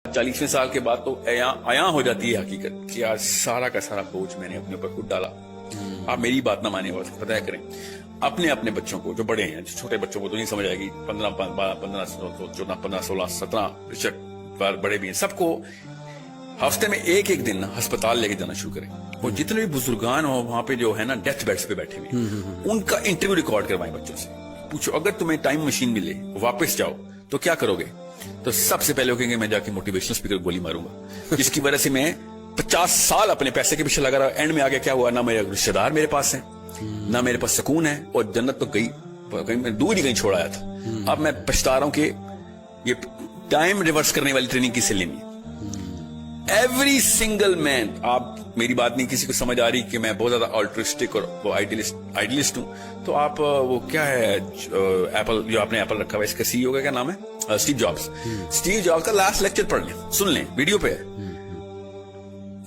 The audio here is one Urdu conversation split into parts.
40ویں سال کے بعد تو عیاں ہو جاتی ہے حقیقت کہ آج سارا کا سارا بوجھ میں نے اپنے اوپر خود ڈالا. آپ میری بات نہ مانیں اور خدا کریں اپنے بچوں کو, جو بڑے ہیں, جو چھوٹے بچوں کو تو نہیں سمجھ آئے گی, 15 16 17 بڑے بھی ہیں, سب کو ہفتے میں ایک دن ہسپتال لے کے جانا شروع کریں. اور جتنے بھی بزرگان ہو وہاں پہ جو ہے نا ڈیتھ بیڈس پہ بیٹھے ہوئے ان کا انٹرویو ریکارڈ کروائیں بچوں سے. پوچھو اگر تمہیں ٹائم مشین ملے واپس جاؤ تو کیا کرو گے؟ تو سب سے پہلے کہیں گے میں جا کے موٹیویشنل اسپیکر گولی ماروں گا, جس کی وجہ سے میں 50 سال اپنے پیسے کے پیچھے لگا رہا. اینڈ میں آگے کیا ہوا, نہ میرے رشتے دار میرے پاس ہیں, نہ میرے پاس سکون ہے, اور جنت تو کہیں دور ہی کہیں چھوڑ آیا تھا. اب میں پچھتا رہا ہوں کہ یہ ٹائم ریورس کرنے والی ٹریننگ کس سے لینی ہے. ایوری سنگل مین, آپ میری بات نہیں کسی کو سمجھ آ رہی کہ میں بہت زیادہ آلٹرسٹک اور وہ آئیڈیلسٹ ہوں, تو آپ وہ کیا ہے ایپل, جو آپ نے ایپل رکھا ہوا اس کا سی ای او کا کیا نام ہے, اسٹیو جابس. اسٹیو جابس کا لاسٹ لیکچر پڑھ لیں, سن لیں, ویڈیو پہ ہے.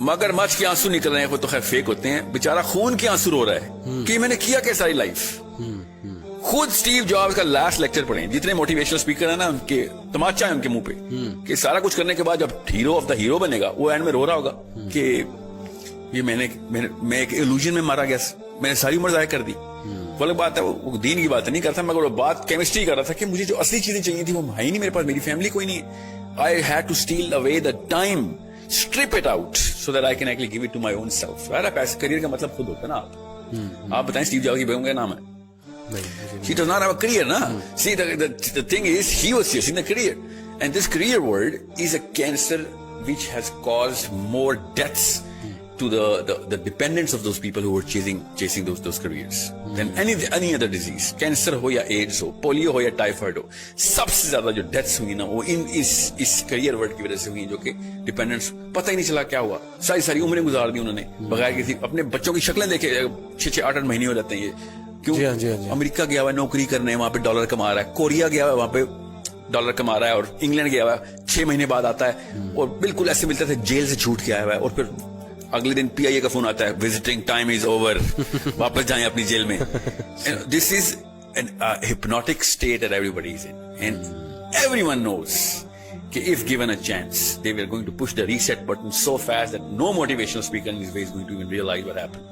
مگر مچھ کے آنسو نکل رہے ہیں, وہ تو خیر فیک ہوتے ہیں, بیچارہ خون کے آنسو رو رہا ہے کہ میں نے کیا کیا ساری لائف. خود اسٹیو جابس کا لاسٹ لیکچر پڑھیں. جتنے موٹیویشنل اسپیکر ہیں نا ان کے تماچا ہے ان کے منہ پہ کہ سارا کچھ کرنے کے بعد جب ہیرو آف دا ہیرو بنے گا وہ اینڈ میں رو رہا ہوگا کہ یہ میں ایک ایلوژن میں مارا گیا, میں نے ساری عمر ضائع کر دی. وہ الگ بات ہے, وہ دین کی بات نہیں کرتا, مگر وہ بات کیمسٹری کر رہا تھا کہ مجھے جو اصلی چیزیں چاہیے تھی وہ ہے ہی نہیں میرے پاس, میری فیملی کوئی نہیں ہے. I had to steal away the time, strip it out so that I can actually give it to my own self. ایسا کریئر کا مطلب خود ہوتا ہے نا. آپ بتائیں اسٹیو جابس کی بیگم کا نام ہے, she does not have a career, na? See, the thing is, he was chasing the career. And this career word is a cancer which has caused more deaths to the dependents of those people who were chasing those careers than any other disease. Cancer ho ya AIDS ho, polio ho ya typhoid ho, سب سے زیادہ جو deaths ہوئی نا وہ اس career word کی وجہ سے ہوئی, جو کہ dependents پتہ ہی نہیں چلا کیا ہوا. ساری عمریں گزار دی انہوں نے بغیر کسی, اپنے بچوں کی شکلیں دیکھے 6-8 مہینے ہو جاتے ہیں یہ. کیوں؟ امریکہ گیا ہوا ہے نوکری کرنے, وہاں پہ ڈالر کما رہا ہے. کوریا گیا ہوا ہے, وہاں پہ ڈالر کما رہا ہے. اور انگلینڈ گیا ہوا ہے, 6 مہینے بعد آتا ہے اور بالکل ایسے ملتا تھا جیل سے چھوٹ کے آیا ہوا ہے, اور پھر اگلے دن PIA کا فون آتا ہے, وزٹنگ ٹائم از اوور, واپس جائیں اپنی جیل میں. دس از an hypnotic state that everybody is in, and everyone knows that if given a chance they were going to push the reset button so fast that no motivational speaker in this way is going to even realize what happened.